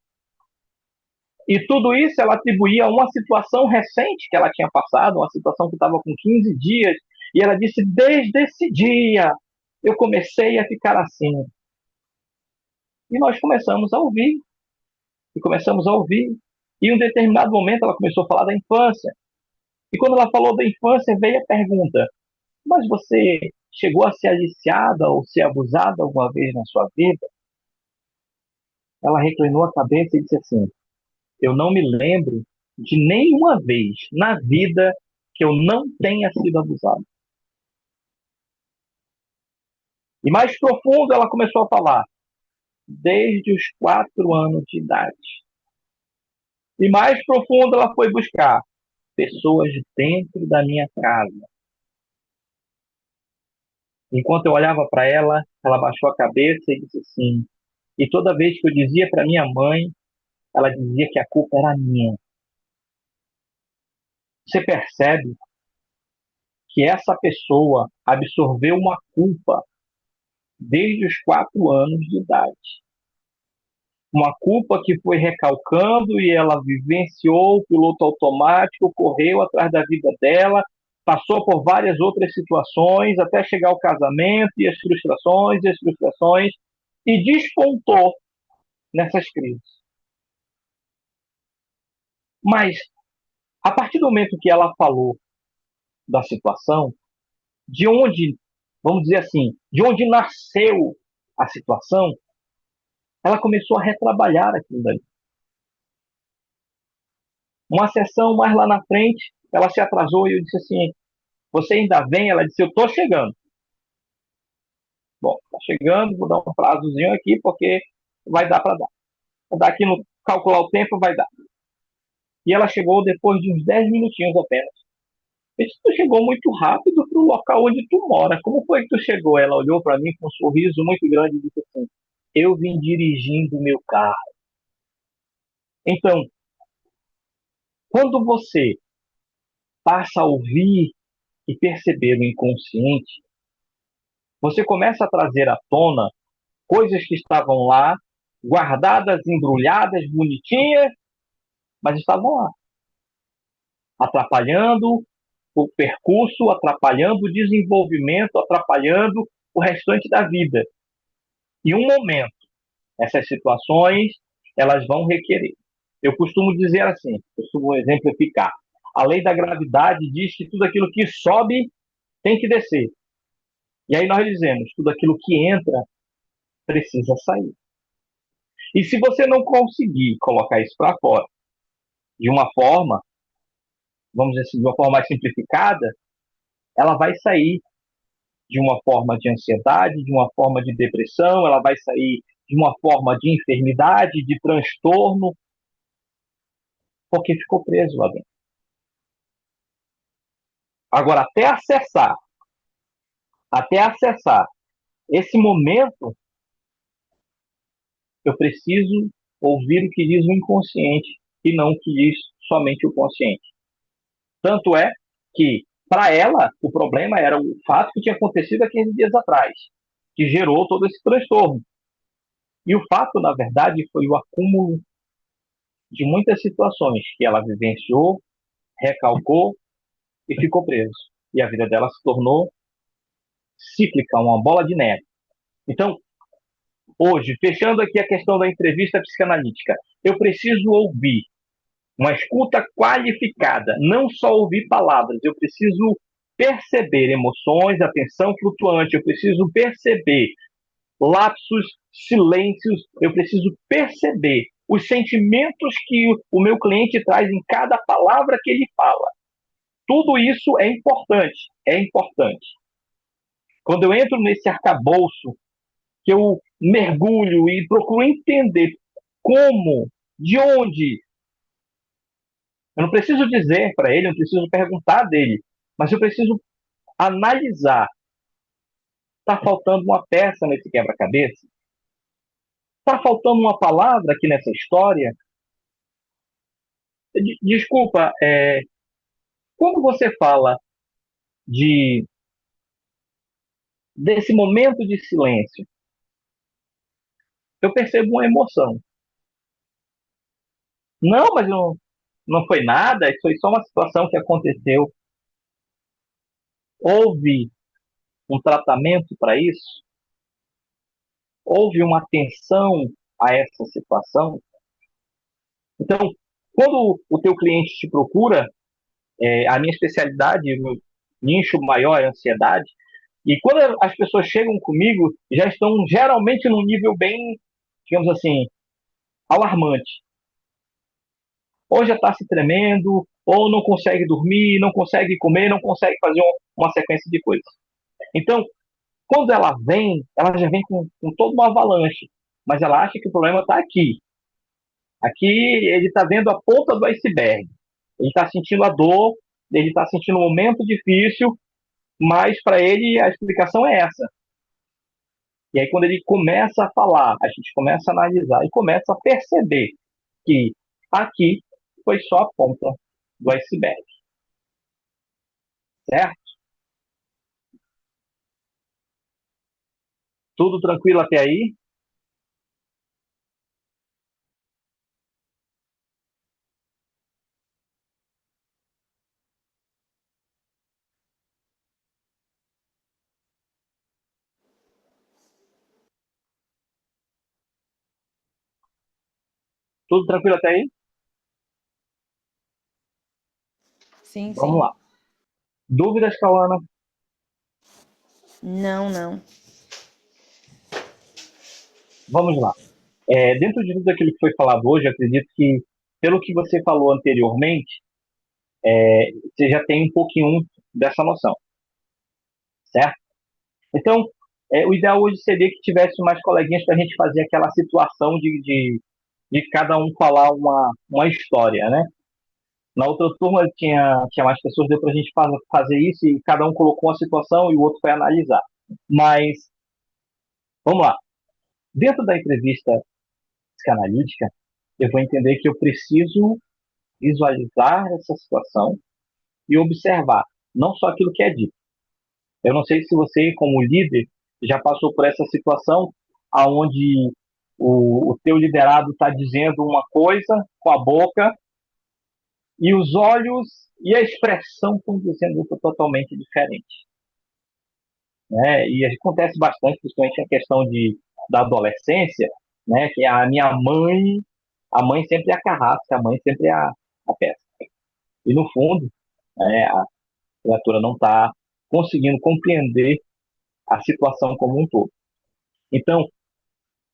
e tudo isso ela atribuía a uma situação recente que ela tinha passado, uma situação que estava com 15 dias, e ela disse: desde esse dia eu comecei a ficar assim. E nós começamos a ouvir, e começamos a ouvir, e em um determinado momento ela começou a falar da infância. E quando ela falou da infância, veio a pergunta: mas você chegou a ser aliciada ou ser abusada alguma vez na sua vida? Ela reclinou a cabeça e disse assim: eu não me lembro de nenhuma vez na vida que eu não tenha sido abusada. E mais profundo ela começou a falar: desde os 4 anos de idade. E mais profundo ela foi buscar pessoas dentro da minha casa. Enquanto eu olhava para ela, ela baixou a cabeça e disse assim. E toda vez que eu dizia para minha mãe, ela dizia que a culpa era minha. Você percebe que essa pessoa absorveu uma culpa desde os 4 anos de idade. Uma culpa que foi recalcando e ela vivenciou o piloto automático, correu atrás da vida dela, passou por várias outras situações até chegar ao casamento e as frustrações, e despontou nessas crises. Mas, a partir do momento que ela falou da situação, de onde, vamos dizer assim, de onde nasceu a situação, ela começou a retrabalhar aquilo dali. Uma sessão mais lá na frente, ela se atrasou e eu disse assim: você ainda vem? Ela disse: eu estou chegando. Bom, está chegando, vou dar um prazozinho aqui, porque vai dar para dar. Vou dar aqui no calcular o tempo, vai dar. E ela chegou depois de uns 10 minutinhos apenas. Eu disse: tu chegou muito rápido para o local onde tu mora. Como foi que tu chegou? Ela olhou para mim com um sorriso muito grande e disse assim: eu vim dirigindo o meu carro. Então, quando você passa a ouvir e perceber o inconsciente, você começa a trazer à tona coisas que estavam lá, guardadas, embrulhadas, bonitinhas, mas estavam lá, atrapalhando o percurso, atrapalhando o desenvolvimento, atrapalhando o restante da vida. Em um momento, essas situações, elas vão requerer. Eu costumo dizer assim, costumo exemplificar. A lei da gravidade diz que tudo aquilo que sobe tem que descer. E aí nós dizemos, tudo aquilo que entra precisa sair. E se você não conseguir colocar isso para fora de uma forma, vamos dizer assim, de uma forma mais simplificada, ela vai sair de uma forma de ansiedade, de uma forma de depressão, ela vai sair de uma forma de enfermidade, de transtorno, porque ficou preso lá dentro. Agora, até acessar esse momento, eu preciso ouvir o que diz o inconsciente e não o que diz somente o consciente. Tanto é que, para ela, o problema era o fato que tinha acontecido há 15 dias atrás, que gerou todo esse transtorno. E o fato, na verdade, foi o acúmulo de muitas situações que ela vivenciou, recalcou e ficou preso. E a vida dela se tornou cíclica, uma bola de neve. Então, hoje, fechando aqui a questão da entrevista psicanalítica, eu preciso ouvir uma escuta qualificada, não só ouvir palavras, eu preciso perceber emoções, atenção flutuante, eu preciso perceber lapsos, silêncios, eu preciso perceber os sentimentos que o meu cliente traz em cada palavra que ele fala. Tudo isso é importante, é importante. Quando eu entro nesse arcabouço, que eu mergulho e procuro entender como, de onde, eu não preciso dizer para ele, eu não preciso perguntar dele, mas eu preciso analisar. Está faltando uma peça nesse quebra-cabeça? Está faltando uma palavra aqui nessa história? Desculpa, quando você fala de desse momento de silêncio, eu percebo uma emoção. Não, mas não foi nada, isso foi só uma situação que aconteceu. Houve um tratamento para isso? Houve uma atenção a essa situação? Então, quando o teu cliente te procura, a minha especialidade, o meu nicho maior é a ansiedade, e quando as pessoas chegam comigo, já estão geralmente num nível bem, digamos assim, alarmante. Ou já está se tremendo, ou não consegue dormir, não consegue comer, não consegue fazer uma sequência de coisas. Então, quando ela já vem com toda uma avalanche, mas ela acha que o problema está aqui. Aqui ele está vendo a ponta do iceberg. Ele está sentindo a dor, ele está sentindo um momento difícil, mas para ele a explicação é essa. E aí, quando ele começa a falar, a gente começa a analisar e começa a perceber que aqui foi só a ponta do iceberg, certo? Tudo tranquilo até aí? Tudo tranquilo até aí? Sim, Vamos sim. lá. Dúvidas, Cauana? Não, não. Vamos lá. Dentro de tudo aquilo que foi falado hoje, eu acredito que, pelo que você falou anteriormente, você já tem um pouquinho dessa noção, certo? Então, o ideal hoje seria que tivesse mais coleguinhas para a gente fazer aquela situação de cada um falar uma história, né? Na outra turma tinha mais pessoas, deu para a gente fazer isso e cada um colocou uma situação e o outro foi analisar. Mas, vamos lá. Dentro da entrevista psicanalítica, eu vou entender que eu preciso visualizar essa situação e observar, não só aquilo que é dito. Eu não sei se você, como líder, já passou por essa situação aonde o teu liderado está dizendo uma coisa com a boca e os olhos e a expressão estão dizendo outra totalmente diferente. Né? E acontece bastante, principalmente a questão da adolescência, né? Que a mãe sempre é a carrasca, a mãe sempre é a peça. E no fundo, né, a criatura não está conseguindo compreender a situação como um todo. Então,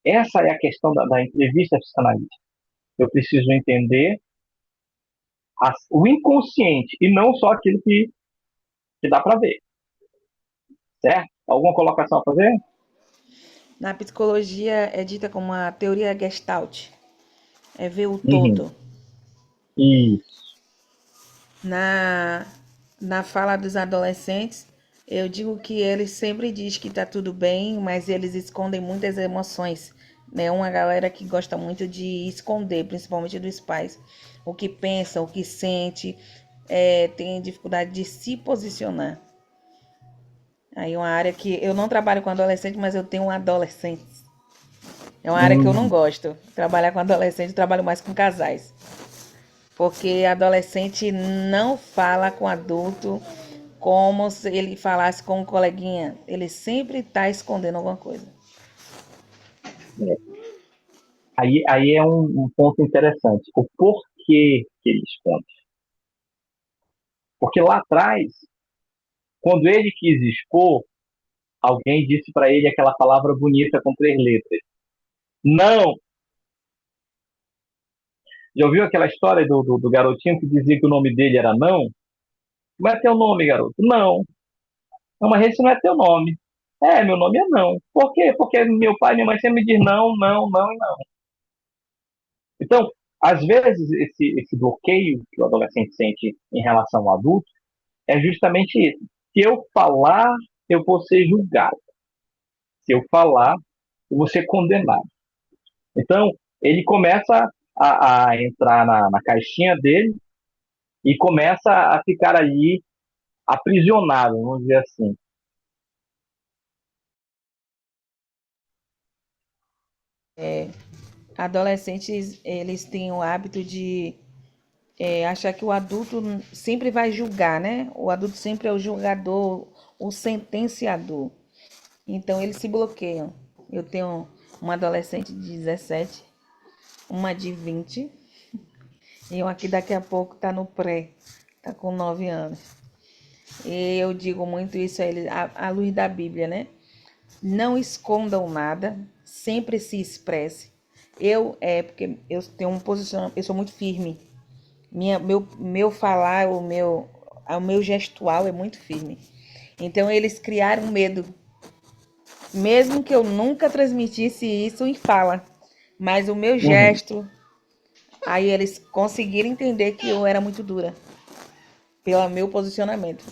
essa é a questão da entrevista psicanalítica. Eu preciso entender o inconsciente e não só aquilo que dá para ver. Certo? Alguma colocação a fazer? Na psicologia é dita como a teoria Gestalt, é ver o Uhum. todo. Isso. Na, na fala dos adolescentes, eu digo que eles sempre dizem que tá tudo bem, mas eles escondem muitas emoções. Né? Uma galera que gosta muito de esconder, principalmente dos pais, o que pensa, o que sente, tem dificuldade de se posicionar. Aí uma área que eu não trabalho com adolescente, mas eu tenho um adolescente. É uma área que eu não Uhum. gosto. Trabalhar com adolescente, eu trabalho mais com casais. Porque adolescente não fala com adulto como se ele falasse com um coleguinha. Ele sempre está escondendo alguma coisa. É. Aí é um ponto interessante. O porquê que ele esconde. Porque lá atrás, quando ele quis expor, alguém disse para ele aquela palavra bonita com 3 letras. Não! Já ouviu aquela história do garotinho que dizia que o nome dele era Não? Como é teu nome, garoto? Não. Não, mas esse não é teu nome. É, meu nome é Não. Por quê? Porque meu pai e minha mãe sempre me dizem não, não, não e não. Então, às vezes, esse bloqueio que o adolescente sente em relação ao adulto é justamente isso. Se eu falar, eu vou ser julgado. Se eu falar, eu vou ser condenado. Então, ele começa a entrar na caixinha dele e começa a ficar ali aprisionado, vamos dizer assim. Adolescentes, eles têm o hábito de achar que o adulto sempre vai julgar, né? O adulto sempre é o julgador, o sentenciador. Então, eles se bloqueiam. Eu tenho uma adolescente de 17, uma de 20, e uma que daqui a pouco tá no pré, tá com 9 anos. E eu digo muito isso a eles, à luz da Bíblia, né? Não escondam nada, sempre se expresse. Porque eu tenho um posicionamento, eu sou muito firme. Meu falar, o meu gestual é muito firme. Então eles criaram medo, mesmo que eu nunca transmitisse isso em fala, mas o meu Uhum, gesto, aí eles conseguiram entender que eu era muito dura pelo meu posicionamento.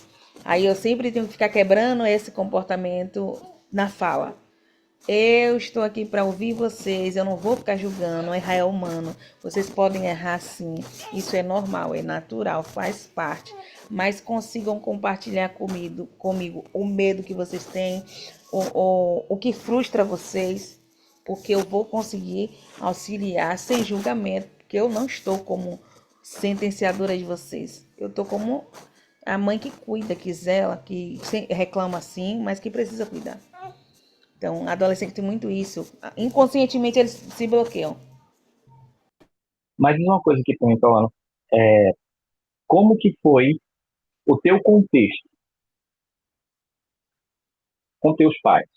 Aí eu sempre tenho que ficar quebrando esse comportamento na fala. Eu estou aqui para ouvir vocês, eu não vou ficar julgando, errar é humano. Vocês podem errar sim, isso é normal, é natural, faz parte. Mas consigam compartilhar comigo o medo que vocês têm, o que frustra vocês, porque eu vou conseguir auxiliar sem julgamento, porque eu não estou como sentenciadora de vocês. Eu estou como a mãe que cuida, que zela, que reclama sim, mas que precisa cuidar. Então, adolescente tem muito isso. Inconscientemente eles se bloqueiam. mas diz uma coisa aqui também, falando. Como que foi o teu contexto com teus pais?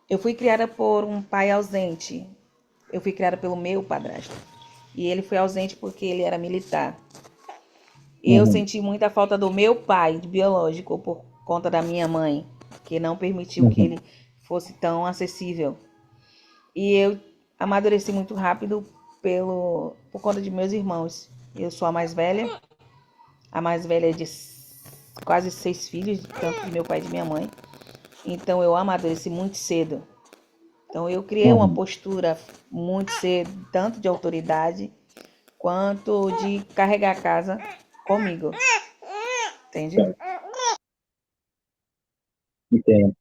Eu fui criada por um pai ausente. Eu fui criada pelo meu padrasto. E ele foi ausente porque ele era militar. Eu Uhum, senti muita falta do meu pai biológico por conta da minha mãe, que não permitiu que uhum, ele fosse tão acessível. E eu amadureci muito rápido por conta de meus irmãos. Eu sou a mais velha é de quase 6 filhos, tanto de meu pai e de minha mãe. Então eu amadureci muito cedo. Então eu criei uma uhum. postura muito cedo, tanto de autoridade quanto de carregar a casa comigo. Entende? Certo, entendo.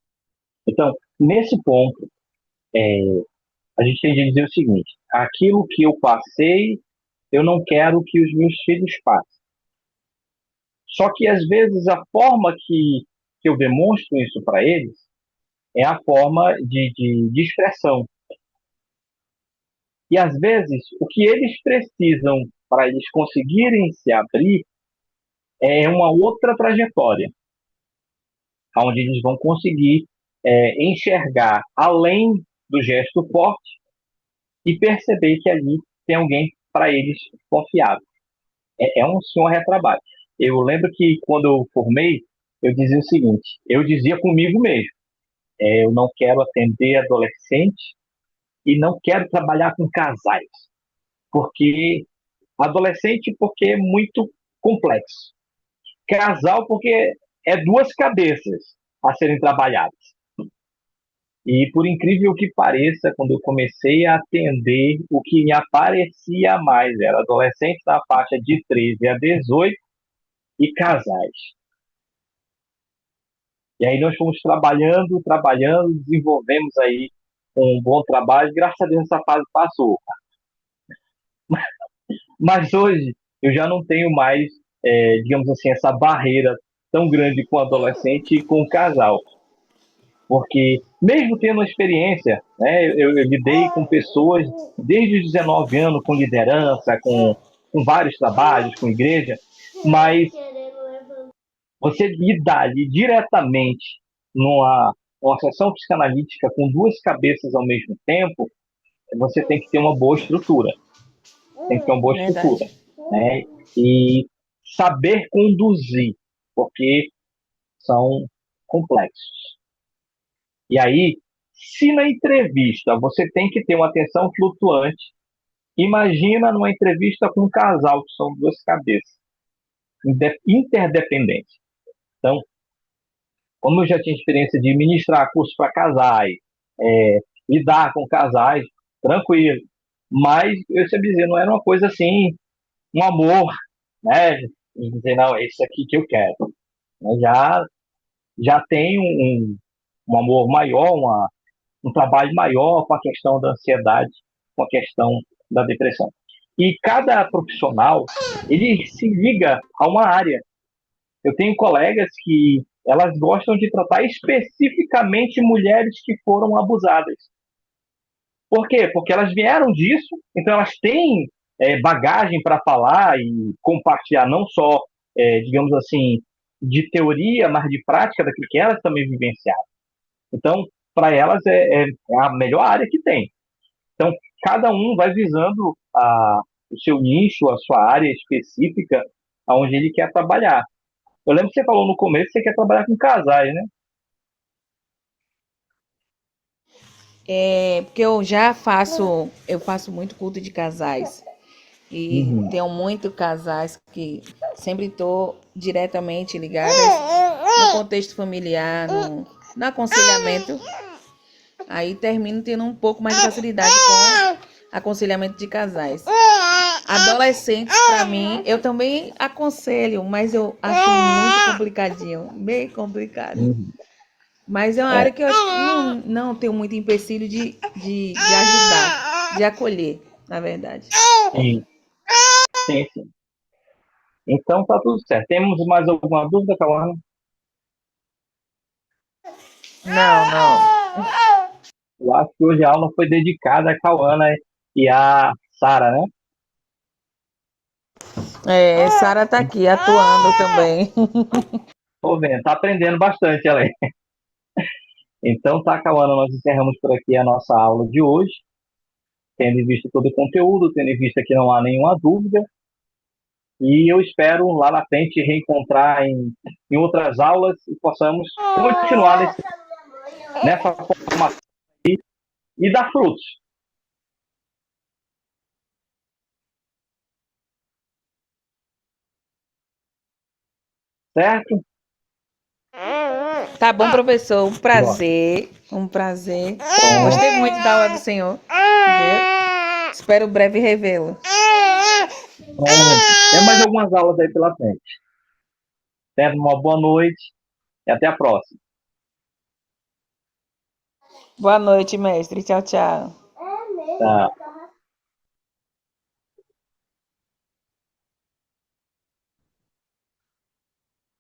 Então, nesse ponto, a gente tem de dizer o seguinte: aquilo que eu passei, eu não quero que os meus filhos passem. Só que, às vezes, a forma que eu demonstro isso para eles é a forma de expressão. E, às vezes, o que eles precisam para eles conseguirem se abrir é uma outra trajetória, onde eles vão conseguir enxergar além do gesto forte e perceber que ali tem alguém para eles confiável. É um senhor retrabalho. Eu lembro que quando eu formei, eu dizia o seguinte: eu dizia comigo mesmo, eu não quero atender adolescentes e não quero trabalhar com casais, porque adolescente porque é muito complexo, casal porque é duas cabeças a serem trabalhadas. E por incrível que pareça, quando eu comecei a atender, o que me aparecia mais era adolescentes na faixa de 13 a 18 e casais. E aí nós fomos trabalhando, trabalhando, desenvolvemos aí um bom trabalho. Graças a Deus essa fase passou. Mas hoje eu já não tenho mais, digamos assim, essa barreira tão grande com o adolescente e com o casal. Porque mesmo tendo uma experiência, né, eu lidei com pessoas desde os 19 anos com liderança, com com vários trabalhos, com igreja, mas você lidar ali diretamente numa sessão psicanalítica com duas cabeças ao mesmo tempo, você tem que ter uma boa estrutura. Tem que ter uma boa estrutura, Verdade. né? E saber conduzir, porque são complexos. E aí, se na entrevista você tem que ter uma atenção flutuante, imagina numa entrevista com um casal, que são duas cabeças, interdependentes. Então, como eu já tinha experiência de ministrar curso para casais, lidar com casais, tranquilo. Mas eu sempre dizia, não era uma coisa assim, um amor, né? E dizer, não, é isso aqui que eu quero. Já tem um amor maior, um trabalho maior com a questão da ansiedade, com a questão da depressão. E cada profissional, ele se liga a uma área. Eu tenho colegas que elas gostam de tratar especificamente mulheres que foram abusadas. Por quê? Porque elas vieram disso, então elas têm bagagem para falar e compartilhar não só, digamos assim, de teoria, mas de prática daquilo que elas também vivenciaram. Então, para elas é a melhor área que tem. Então, cada um vai visando o seu nicho, a sua área específica, aonde ele quer trabalhar. Eu lembro que você falou no começo que você quer trabalhar com casais, né? Porque eu faço muito culto de casais. E Uhum. tenho muito casais que sempre estou diretamente ligadas no contexto familiar, no aconselhamento. Aí termino tendo um pouco mais de facilidade com aconselhamento de casais. Adolescentes, para mim, eu também aconselho, mas eu acho muito complicadinho, bem complicado. Uhum. Mas é uma área que eu acho que não tenho muito empecilho de ajudar, de acolher, na verdade. Sim, sim, sim. Então tá tudo certo. Temos mais alguma dúvida, Cauana? Não, não. Eu acho que hoje a aula foi dedicada a Cauana e a Sara, né? Sara tá aqui atuando também. Tô vendo, tá aprendendo bastante ela aí. Então tá, Cauana, nós encerramos por aqui a nossa aula de hoje, tendo visto todo o conteúdo, tendo visto que não há nenhuma dúvida, e eu espero lá na frente reencontrar em outras aulas e possamos continuar nessa formação e dar frutos, certo? Tá bom, professor. Um Pronto. prazer. Um prazer. Gostei muito da aula do senhor. Viu? Espero breve revê-lo. Tem mais algumas aulas aí pela frente. Tenha uma boa noite e até a próxima. Boa noite, mestre. Tchau, tchau. Tá.